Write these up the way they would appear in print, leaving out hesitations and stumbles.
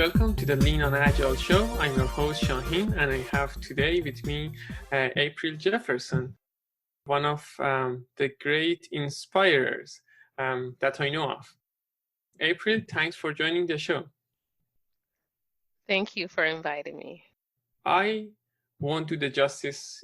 welcome to the Lean on Agile show. I'm your host Shahin, and I have today with me April Jefferson, one of the great inspirers that I know of. April, thanks for joining the show. Thank you for inviting me. I won't do the justice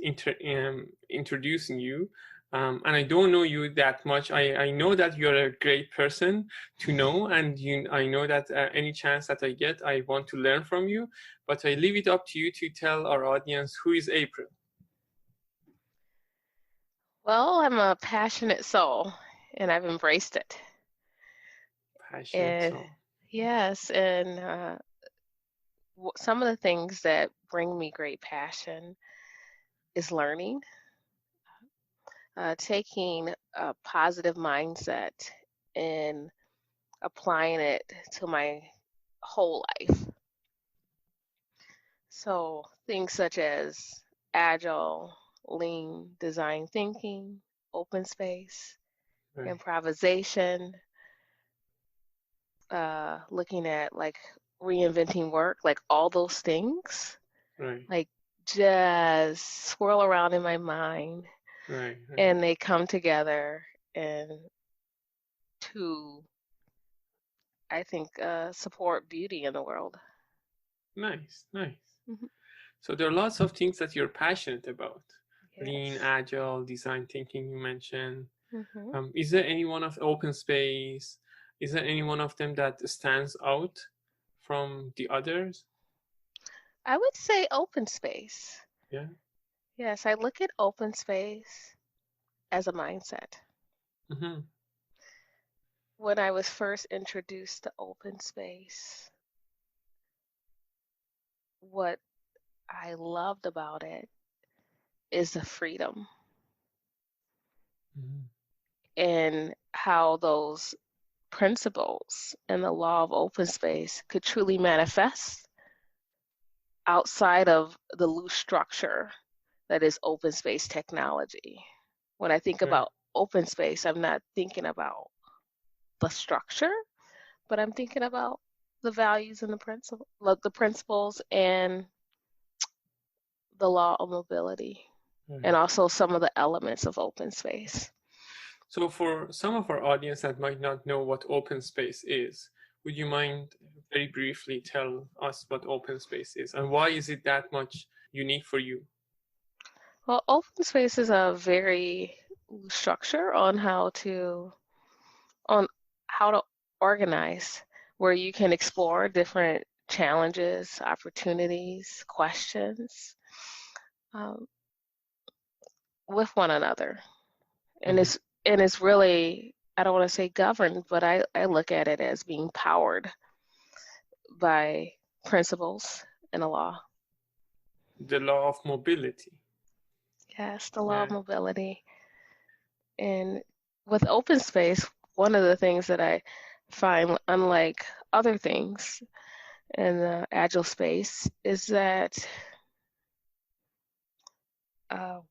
introducing you, and I don't know you that much. I know that you're a great person to know, and I know that any chance that I get, I want to learn from you, but I leave it up to you to tell our audience who is April. Well, I'm a passionate soul, and I've embraced it. Passionate And soul. yes, and some of the things that bring me great passion is learning, taking a positive mindset and applying it to my whole life. So things such as agile, lean design thinking, open space, Right, improvisation, looking at like reinventing work, like all those things, right, like just swirl around in my mind right, right. and they come together and to, I think, support beauty in the world. Nice, nice. Mhm. So there are lots of things that you're passionate about. Lean, Yes. agile, design thinking you mentioned. hmm Is there any one of open space? Is there any one of them that stands out from the others? I would say open space. Yeah. Yes, I look at open space as a mindset. Mm-hmm. When I was first introduced to open space, what I loved about it is the freedom Mm-hmm. and how those principles and the law of open space could truly manifest outside of the loose structure that is open space technology. When I think Right. about open space, I'm not thinking about the structure, but I'm thinking about the values and the principles and the law of mobility, and Right. also some of the elements of open space. So for some of our audience that might not know what open space is, would you mind very briefly tell us what open space is and why is it that much unique for you? Well, open space is a very loose structure on how to organize, where you can explore different challenges, opportunities, questions um, with one another. And Mm-hmm. it's really, I don't want to say governed, but I look at it as being powered by principles and a law. The law of mobility. Yes, the law Yeah. of mobility. And with open space, one of the things that I find, unlike other things in the agile space, is that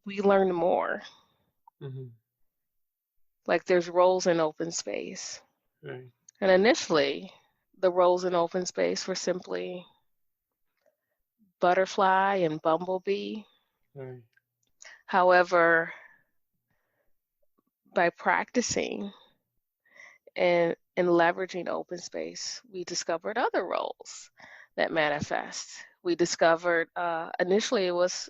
we learn more. Mm-hmm. Like there's roles in open space. Right. And initially, the roles in open space were simply butterfly and bumblebee. Right. However, by practicing and leveraging open space, we discovered other roles that manifest. We discovered initially it was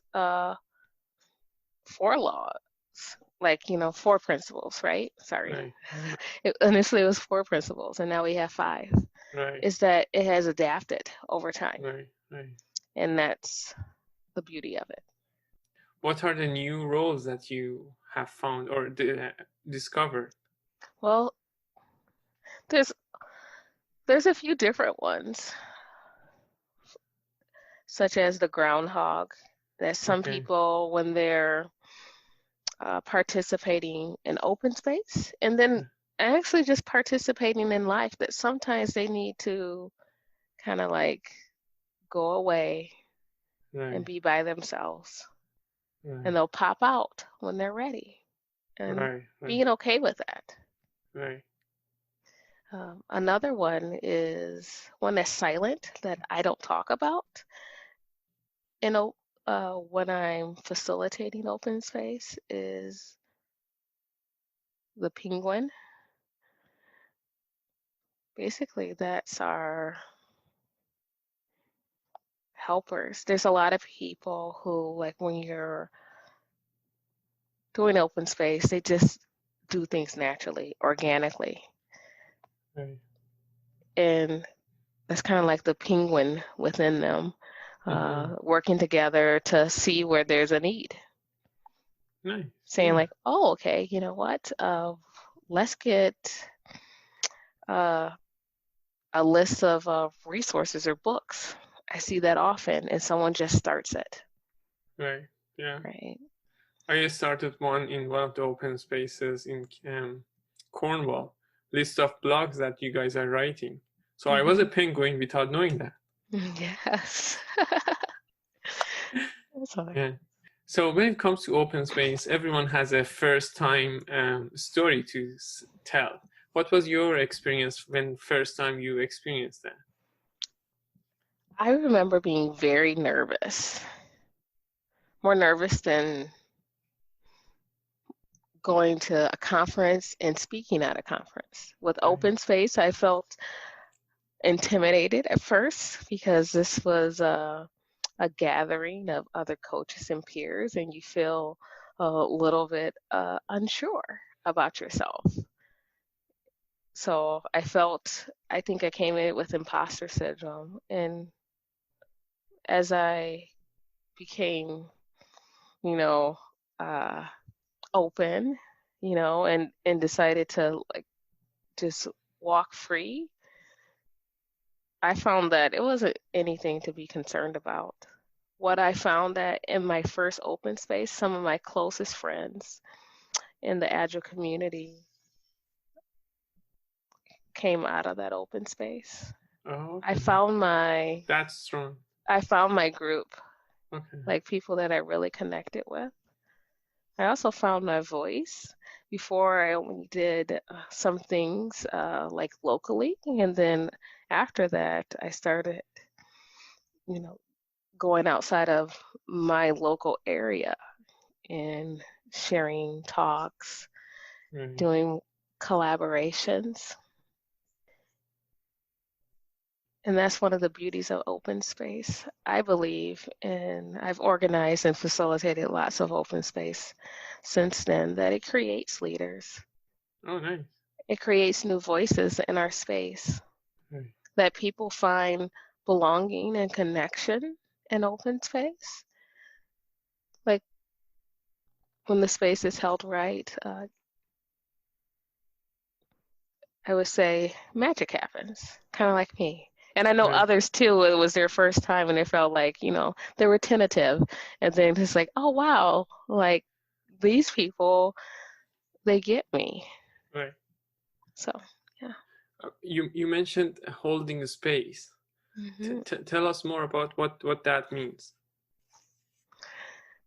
four laws, like four principles, right? Sorry, Right. initially it was four principles, and now we have five. Right. Is that it has adapted over time, Right. Right. and that's the beauty of it. What are the new roles that you have found or discovered? Well, there's there's a few different ones, such as the groundhog. That some Okay. people, when they're participating in open space, and then actually just participating in life, that sometimes they need to kind of like go away and Right. be by themselves, and Right. they'll pop out when they're ready, and Right. Right. being okay with that. Right. Another one is one that's silent that I don't talk about. You know, when I'm facilitating open space is the penguin. Basically, that's our helpers. There's a lot of people who, like, when you're doing open space, they just do things naturally, organically. Right. And that's kind of like the penguin within them, Mm-hmm. working together to see where there's a need. Nice. Saying, Yeah. like, oh, okay, you know what? Let's get uh, a list of resources or books. I see that often, and someone just starts it, Right. Yeah. right? I started one in one of the open spaces in Cornwall. List of blogs that you guys are writing. So I was a penguin without knowing that. Yes. Sorry. Yeah. So when it comes to open space, everyone has a first time story to tell. What was your experience when first time you experienced that? I remember being very nervous, more nervous than going to a conference and speaking at a conference. With Right. open space, I felt intimidated at first because this was a gathering of other coaches and peers, and you feel a little bit unsure about yourself. So I think I came in with imposter syndrome. And as I became, you know, uh, open, and decided to like just walk free, I found that it wasn't anything to be concerned about. What I found that in my first open space, some of my closest friends in the Agile community came out of that open space. Oh, I okay. found my That's strong. I found my group, Okay. like people that I really connected with. I also found my voice. Before I only did some things like locally, and then after that, I started, you know, going outside of my local area and sharing talks, Right. doing collaborations. And that's one of the beauties of open space, I believe. And I've organized and facilitated lots of open space since then, that it creates leaders. Oh, nice. It creates new voices in our space, Right. that people find belonging and connection in open space. Like when the space is held right, I would say magic happens, kind of like me. And I know Right. others too, it was their first time and they felt like, they were tentative. And then it's like, oh, wow, like these people, they get me. Right. So, yeah. You mentioned holding space. hmm Tell us more about what that means.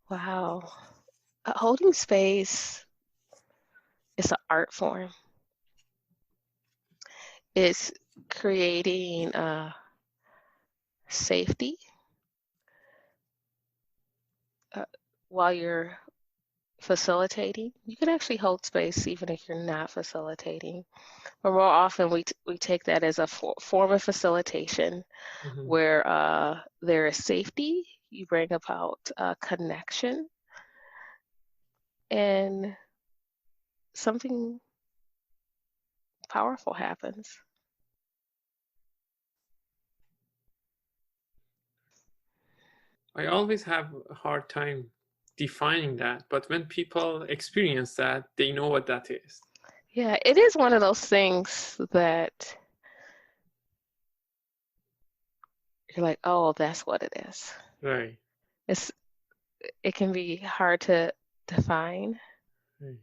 Wow. Holding space is an art form. It's creating safety uh, while you're facilitating. You can actually hold space even if you're not facilitating. But more often, we take that as a form of facilitation Mm-hmm. where there is safety. You bring about connection, and something powerful happens. I always have a hard time defining that, but when people experience that, they know what that is. Yeah, it is one of those things that you're like, oh, that's what it is. Right. It's it can be hard to define Right.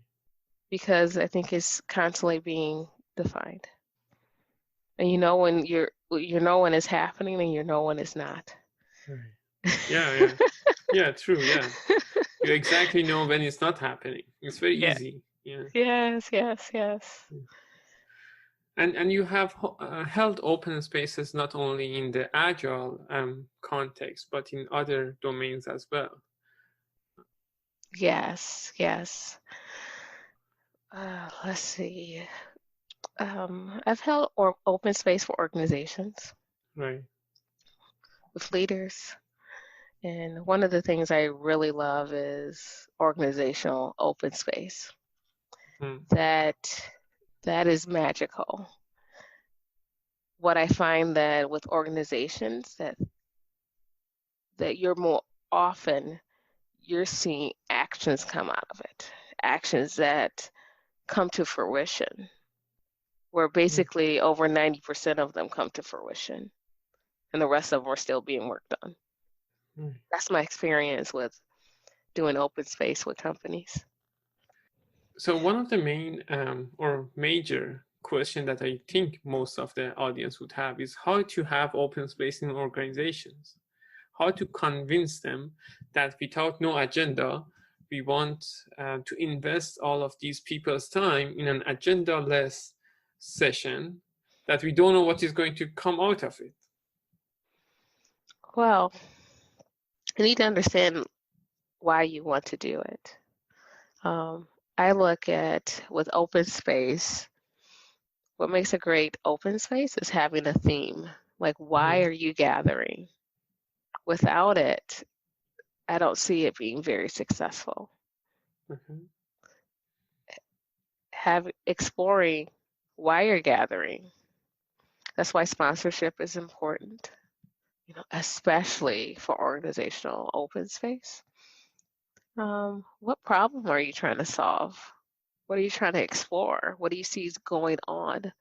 because I think it's constantly being defined. And you know when when it's happening and you know when it's not. Right. Yeah, yeah. Yeah, true, yeah. You exactly know when it's not happening. It's very Yeah. easy. Yeah. Yes, yes, yes. And you have held open spaces not only in the agile context, but in other domains as well. Yes, yes. Let's see. I've held open space for organizations Right. with leaders. And one of the things I really love is organizational open space. Mm. That is magical. What I find that with organizations that you're more often you're seeing actions come out of it, actions that come to fruition, where Mm. basically over 90% of them come to fruition and the rest of them are still being worked on. Mm. That's my experience with doing open space with companies. So one of the main or major question that I think most of the audience would have is how to have open space in organizations, how to convince them that without no agenda, we want to invest all of these people's time in an agenda-less session that we don't know what is going to come out of it. Well, you need to understand why you want to do it. I look at with open space, what makes a great open space is having a theme. Like, why Mm-hmm. are you gathering? Without it, I don't see it being very successful. Mm-hmm. Exploring why you're gathering. That's why sponsorship is important, especially for organizational open space. What problem are you trying to solve? What are you trying to explore? What do you see is going on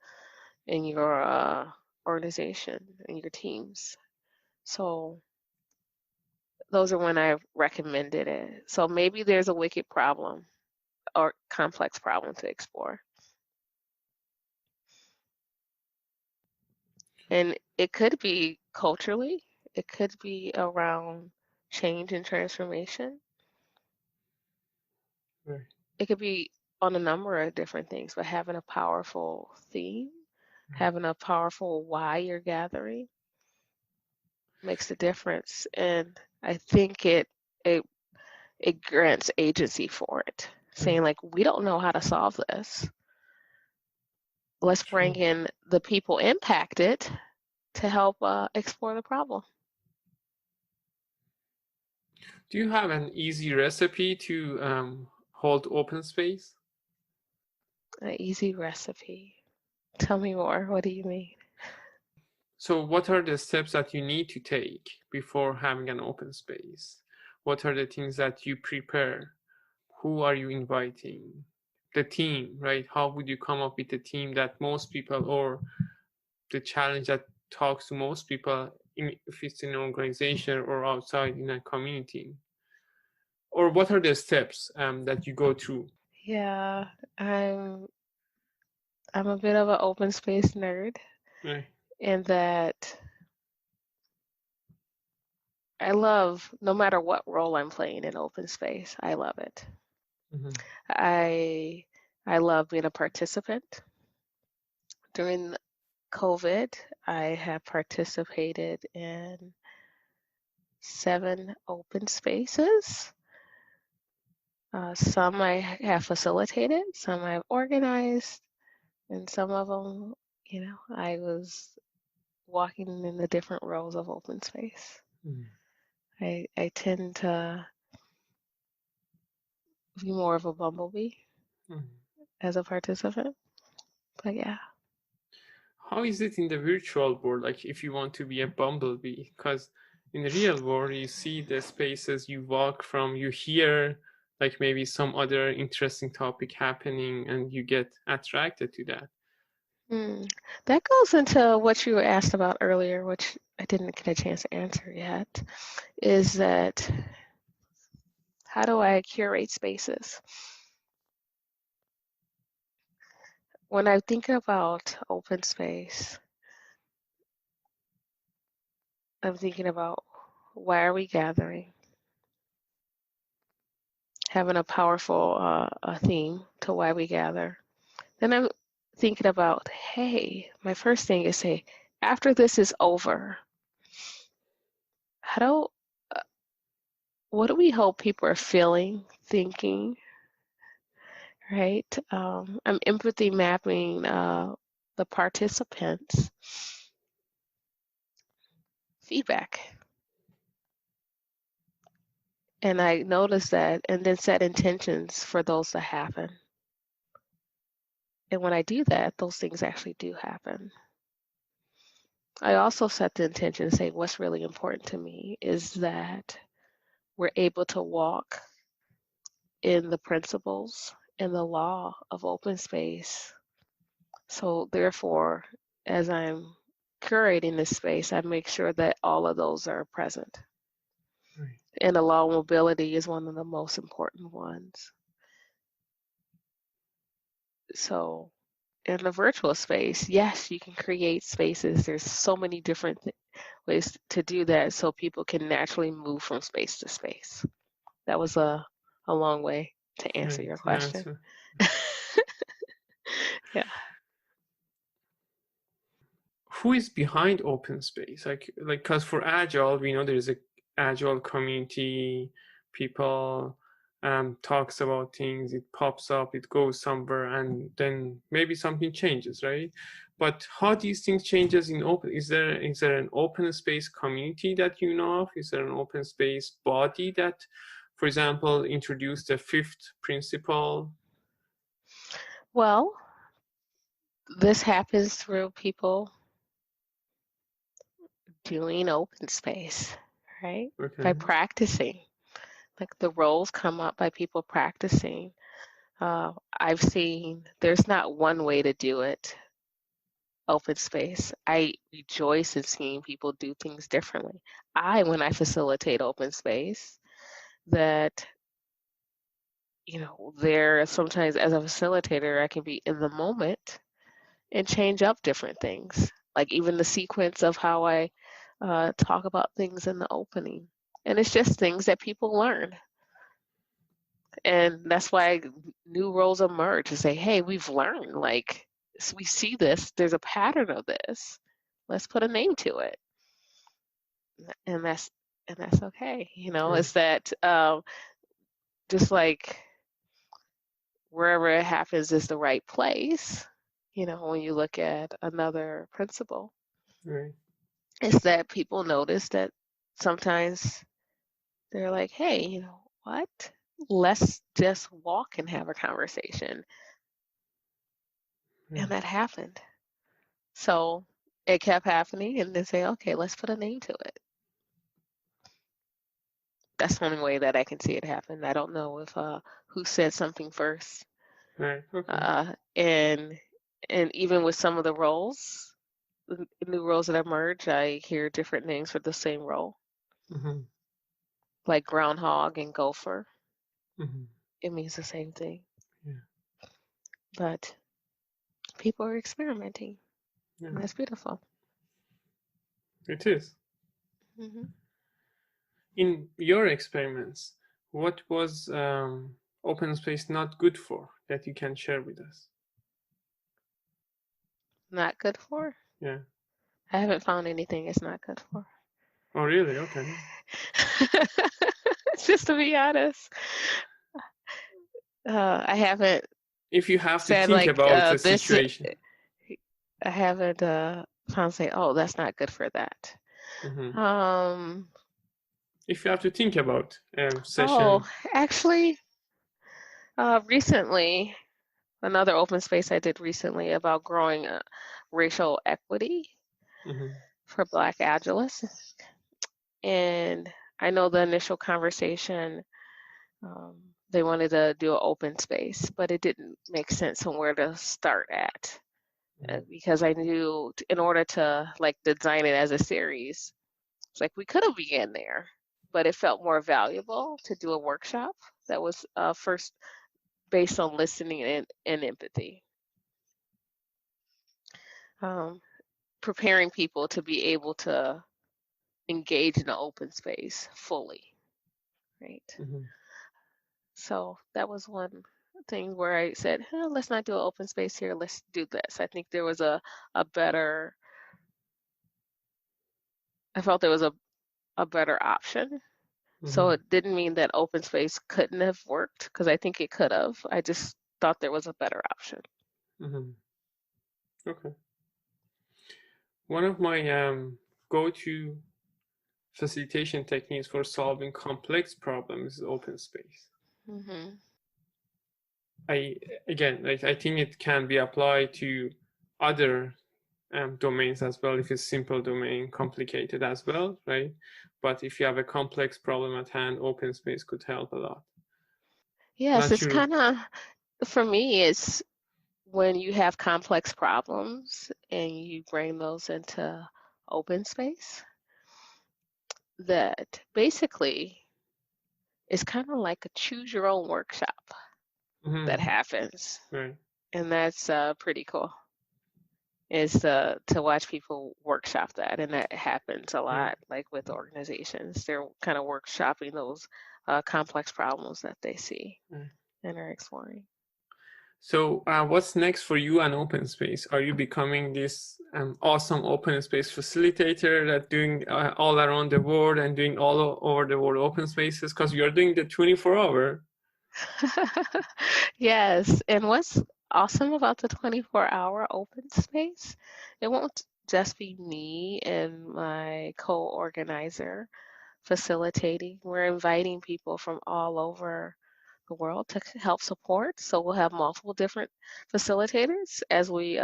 in your organization and your teams? So those are when I recommended it. So maybe there's a wicked problem or complex problem to explore. And it could be culturally, it could be around change and transformation. Right. It could be on a number of different things, but having a powerful theme, having a powerful why you're gathering makes a difference. And I think it it grants agency for it, Right. saying like, we don't know how to solve this. Let's bring True. in the people impacted to help explore the problem. Do you have an easy recipe to hold open space? An easy recipe. Tell me more. What do you mean? So, what are the steps that you need to take before having an open space? What are the things that you prepare? Who are you inviting? The team, right? How would you come up with a team that most people, or the challenge that talks to most people, if it's in an organization or outside in a community? Or what are the steps that you go through? Yeah, I'm I'm a bit of an open space nerd Right. in that I love no matter what role I'm playing in open space, I love it. Mm-hmm. I I love being a participant. During COVID, I have participated in 7 open spaces. Some I have facilitated, some I've organized, and some of them, I was walking in the different roles of open space. Mm-hmm. I tend to be more of a bumblebee Mm-hmm. as a participant. But yeah. How is it in the virtual world? Like if you want to be a bumblebee, because in the real world you see the spaces you walk from, you hear like maybe some other interesting topic happening, and you get attracted to that. Hmm. That goes into what you asked about earlier, which I didn't get a chance to answer yet, is that how do I curate spaces? When I think about open space, I'm thinking about why are we gathering? Having a powerful a theme to why we gather. Then I'm thinking about, hey, my first thing is say, after this is over, how do what do we hope people are feeling, thinking, right? I'm empathy mapping the participants' feedback. And I noticed that, and then set intentions for those to happen. And when I do that, those things actually do happen. I also set the intention to say what's really important to me is that we're able to walk in the principles and the law of open space. So therefore, as I'm curating this space, I make sure that all of those are present. Right. And the law of mobility is one of the most important ones. So in the virtual space, yes, you can create spaces. There's so many different ways to do that so people can naturally move from space to space. That was a long way to answer Right. your Yeah, question. answer. Yeah. Who is behind open space? Like, because for Agile, we know there's a Agile community. People talks about things. It pops up. It goes somewhere, and then maybe something changes, right? But how these things changes in open? Is there an open space community that you know of? Is there an open space body that, for example, introduced the fifth principle? Well, this happens through people doing open space, right? By Okay. practicing. Like the roles come up by people practicing. I've seen there's not one way to do it, open space. I rejoice in seeing people do things differently. When I facilitate open space, that, there sometimes as a facilitator, I can be in the moment and change up different things, like even the sequence of how I talk about things in the opening. And it's just things that people learn. And that's why new roles emerge to say, hey, we've learned, like, we see this, there's a pattern of this. Let's put a name to it. And that's okay. Right. It's that just like wherever it happens is the right place, when you look at another principle, Right. is that people notice that sometimes they're like, hey, what? Let's just walk and have a conversation. Right. And that happened. So it kept happening, and then say, okay, let's put a name to it. That's the only way that I can see it happen. I don't know if who said something first. Right. Okay. And even with some of the roles, the new roles that emerge, I hear different names for the same role, Mm-hmm. like groundhog and gopher. Mm-hmm. It means the same thing, Yeah. but people are experimenting, Yeah. and that's beautiful. It is. Hmm. In your experiments, what was open space not good for that you can share with us? Not good for? Yeah. I haven't found anything it's not good for. Oh, really? Okay. Just to be honest, I haven't If you have to said think like about the this. situation. I haven't found say, oh, that's not good for that. Mm-hmm. Um, If you have to think about oh, session. actually, recently, another open space I did recently about growing racial equity Mm-hmm. for Black Agilists. And I know the initial conversation, um, they wanted to do an open space, but it didn't make sense on where to start at. Because I knew in order to like design it as a series, it's like we could have began there, but it felt more valuable to do a workshop that was first based on listening and empathy, um, preparing people to be able to engage in the open space fully, right? Mm-hmm. So that was one something where I said, let's not do an open space here, let's do this. I think there was a better, I felt there was a better option. So Mm-hmm. it didn't mean that open space couldn't have worked, because I think it could have. I just thought there was a better option. Mm-hmm. Okay. One of my go-to facilitation techniques for solving complex problems is open space. Mm-hmm. I again, like I think it can be applied to other domains as well. If it's simple domain, complicated as well, right? But if you have a complex problem at hand, open space could help a lot. Yes, Not it's sure. kind of, for me, it's when you have complex problems and you bring those into open space, that basically is kind of like a choose your own workshop that Mm-hmm. happens. Right. And that's pretty cool, is to watch people workshop that. And that happens a Right. lot, like with organizations. They're kind of workshopping those complex problems that they see Right. and are exploring. So, what's next for you and open space? Are you becoming this awesome open space facilitator that doing all around the world and doing all over the world open spaces? Because you're doing the 24-hour. Yes, and what's awesome about the 24-hour open space, it won't just be me and my co-organizer facilitating. We're inviting people from all over the world to help support. So we'll have multiple different facilitators as we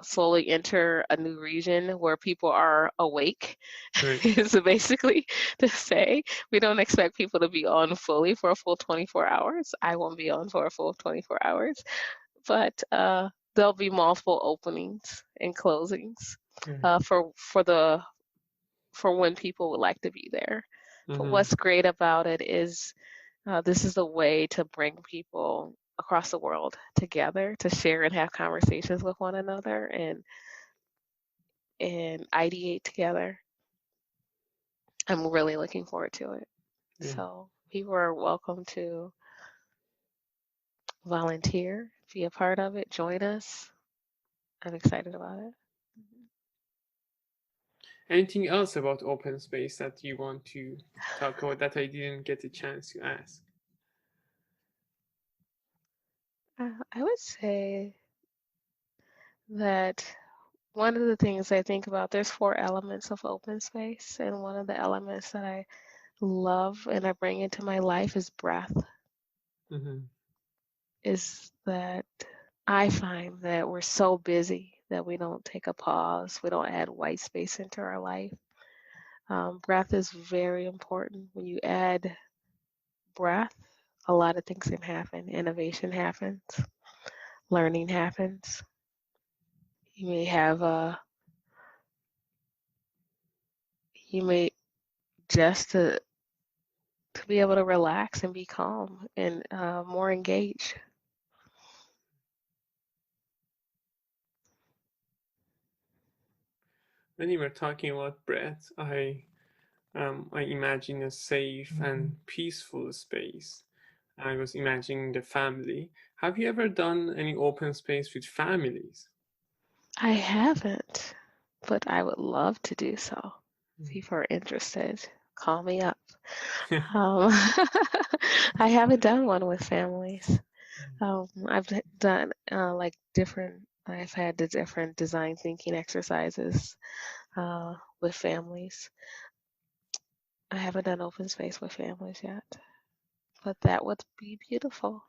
slowly enter a new region where people are awake, Right. is basically to say. We don't expect people to be on fully for a full 24 hours. I won't be on for a full 24 hours, but there'll be multiple openings and closings Right. for when people would like to be there. But Mm-hmm. what's great about it is this is a way to bring people across the world together to share and have conversations with one another and ideate together. I'm really looking forward to it. Yeah. So people are welcome to volunteer, be a part of it, join us. I'm excited about it. Anything else about open space that you want to talk about that I didn't get a chance to ask? I would say that one of the things I think about, there's four elements of open space, and one of the elements that I love and I bring into my life is breath. Mm-hmm. Is that I find that we're so busy that we don't take a pause, we don't add white space into our life. Breath is very important. When you add breath, a lot of things can happen. Innovation happens, learning happens. You may have you may just to be able to relax and be calm and more engaged. When you were talking about breath, I imagine a safe and peaceful space. I was imagining the family. Have you ever done any open space with families? I haven't, but I would love to do so. If people are interested, call me up. Um, I haven't done one with families. I've done like different, I've had the different design thinking exercises with families. I haven't done open space with families yet, but that would be beautiful.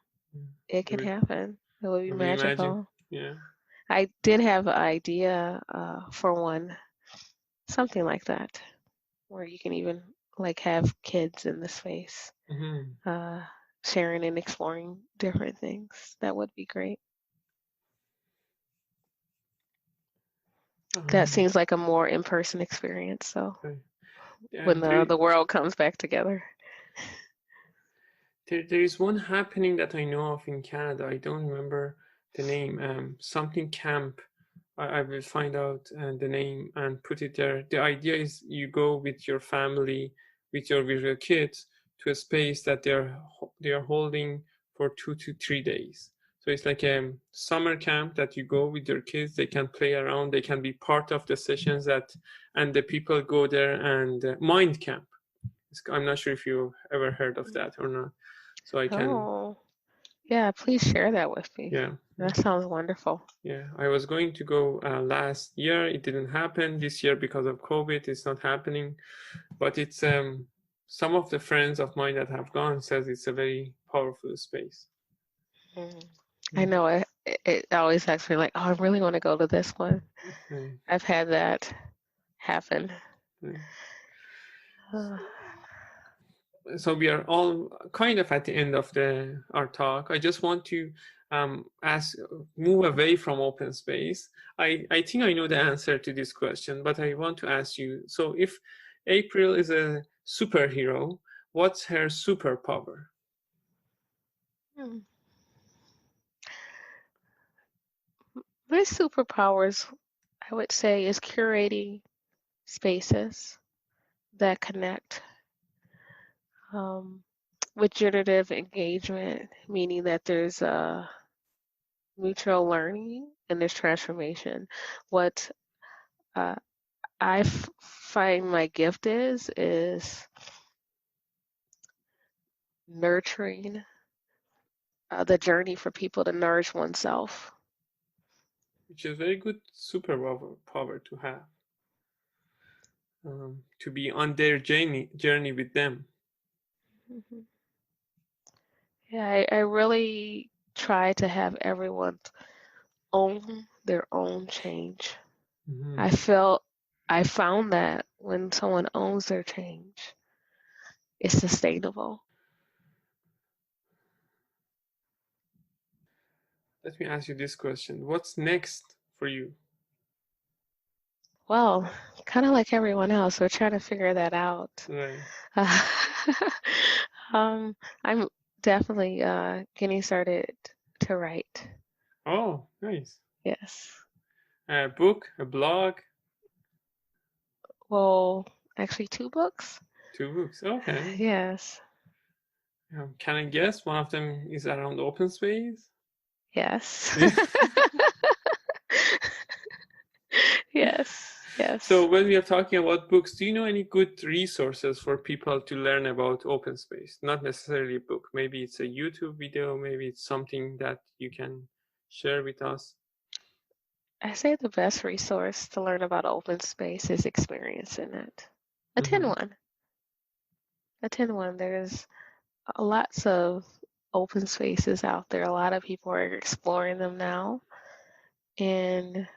It I can would, happen. It would be I would imagine. magical. Yeah. I did have an idea for one, something like that, where you can even like have kids in the space, Mm-hmm. uh, sharing and exploring different things. That would be great. That Um, seems like a more in-person experience. So okay. when There, the world comes back together. there is one happening that I know of in Canada. I don't remember the name. Something camp. I will find out the name and put it there. The idea is you go with your family, with your kids, to a space that they are holding for 2 to 3 days. So it's like a summer camp that you go with your kids. They can play around. They can be part of the sessions and the people go there. And mind camp. I'm not sure if you ever heard of that or not. So I can. Oh, yeah, please share that with me. Yeah. That sounds wonderful. Yeah, I was going to go last year. It didn't happen this year because of COVID. It's not happening, but it's some of the friends of mine that have gone says it's a very powerful space. I know it always makes me like, oh, I really want to go to this one. I've had that happen. So we are all kind of at the end of our talk. I just want to move away from open space. I think I know the answer to this question, but I want to ask you, so if April is a superhero, what's her superpower? My superpowers, I would say, is curating spaces that connect with generative engagement, meaning that there's a mutual learning and there's transformation. What I find my gift is nurturing the journey for people to nourish oneself. Which is a very good superpower to have. To be on their journey with them. Yeah, I really try to have everyone own their own change. I found that when someone owns their change, it's sustainable. Let me ask you this question. What's next for you? Well, kind of like everyone else, we're trying to figure that out. Right. I'm definitely getting started to write. Oh, nice. Yes. A book, a blog? Well, actually 2 books. 2 books. Okay. Yes. Can I guess one of them is around open space? Yes. Yes. Yes. So when we are talking about books, do you know any good resources for people to learn about open space? Not necessarily a book. Maybe it's a YouTube video. Maybe it's something that you can share with us. I say the best resource to learn about open space is experiencing it. Attend one. Attend one. There's lots of open spaces out there. A lot of people are exploring them now. And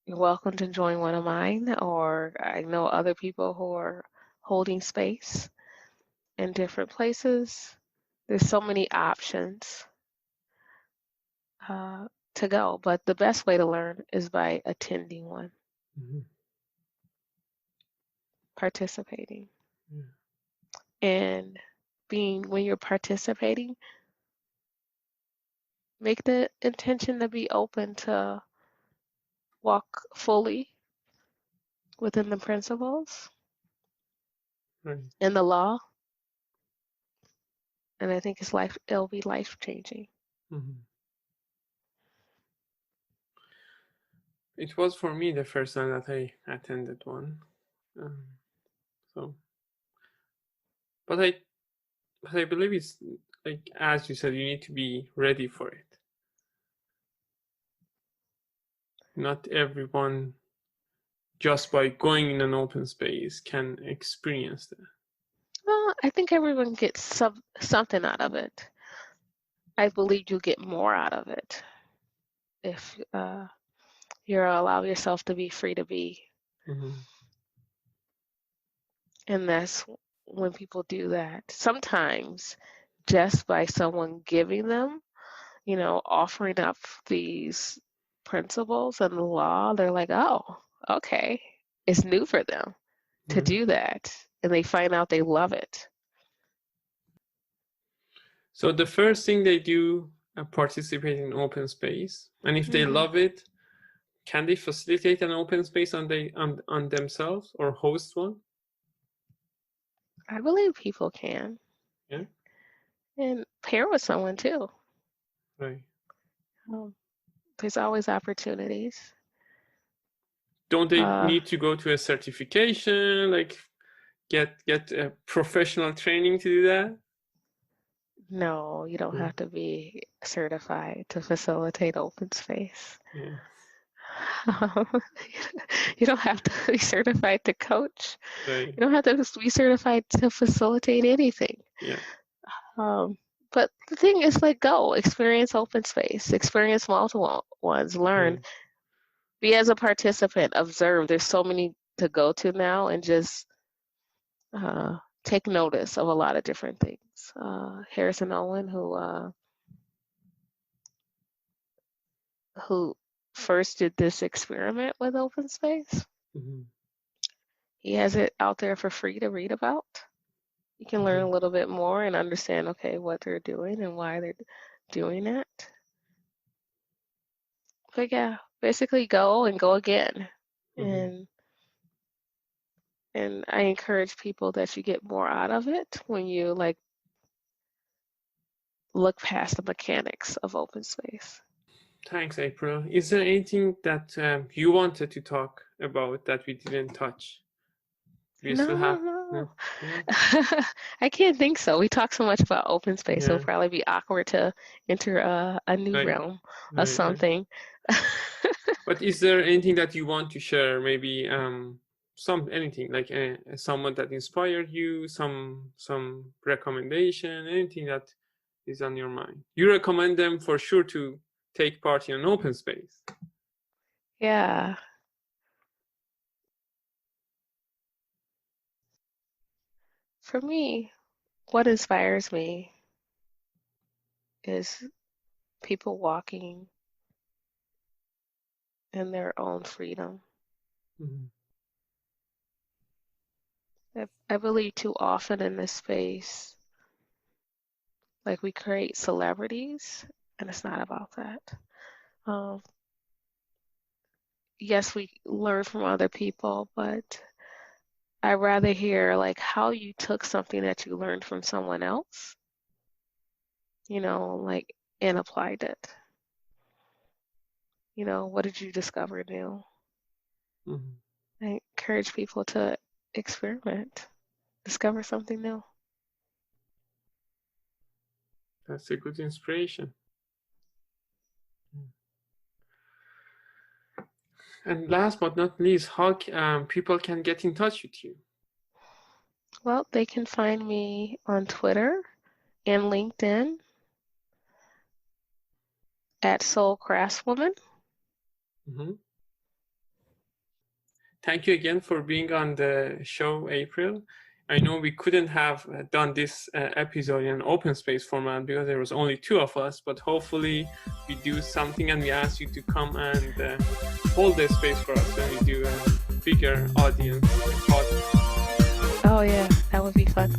you're welcome to join one of mine, or I know other people who are holding space in different places. There's so many options to go, but the best way to learn is by attending one, participating. And when you're participating, make the intention to be open to walk fully within the principles and the law. And I think it'll be life changing. It was for me the first time that I attended one. But I believe it's like, as you said, you need to be ready for it. Not everyone, just by going in an open space, can experience that. Well, I think everyone gets something out of it. I believe you get more out of it if you allow yourself to be free to be. And that's when people do that. Sometimes just by someone giving them, offering up these principles and the law, they're like, oh, okay. It's new for them to do that. And they find out they love it. So the first thing they do, participate in open space. And if they love it, can they facilitate an open space on themselves or host one? I believe people can. Yeah. And pair with someone too. Right. There's always opportunities. Don't they need to go to a certification, like get a professional training to do that? No, you don't have to be certified to facilitate open space. Yeah. You don't have to be certified to coach. Right. You don't have to be certified to facilitate anything. Yeah. But the thing is, like, go experience open space, experience multiple ones, learn, be as a participant, observe. There's so many to go to now, and just take notice of a lot of different things. Harrison Owen, who first did this experiment with open space, he has it out there for free to read about. You can learn a little bit more and understand, okay, what they're doing and why they're doing it. But yeah, basically go and go again. And I encourage people that you get more out of it when you like look past the mechanics of open space. Thanks, April. Is there anything that you wanted to talk about that we didn't touch? No. I can't think so. We talk so much about open space, so it'll probably be awkward to enter a new realm of something. But is there anything that you want to share? Maybe anything like someone that inspired you, some recommendation, anything that is on your mind. You recommend them for sure to take part in an open space. Yeah. For me, what inspires me is people walking in their own freedom. I believe too often in this space, like we create celebrities, and it's not about that. Yes, we learn from other people, but I'd rather hear like how you took something that you learned from someone else, like, and applied it. What did you discover new? I encourage people to experiment, discover something new. That's a good inspiration. And last but not least, how people can get in touch with you? Well, they can find me on Twitter and LinkedIn at Soul Craftswoman. Thank you again for being on the show, April. I know we couldn't have done this episode in an open space format because there was only two of us, but hopefully we do something and we ask you to come and hold the space for us when we do a bigger audience podcast. Oh yeah, that would be fun.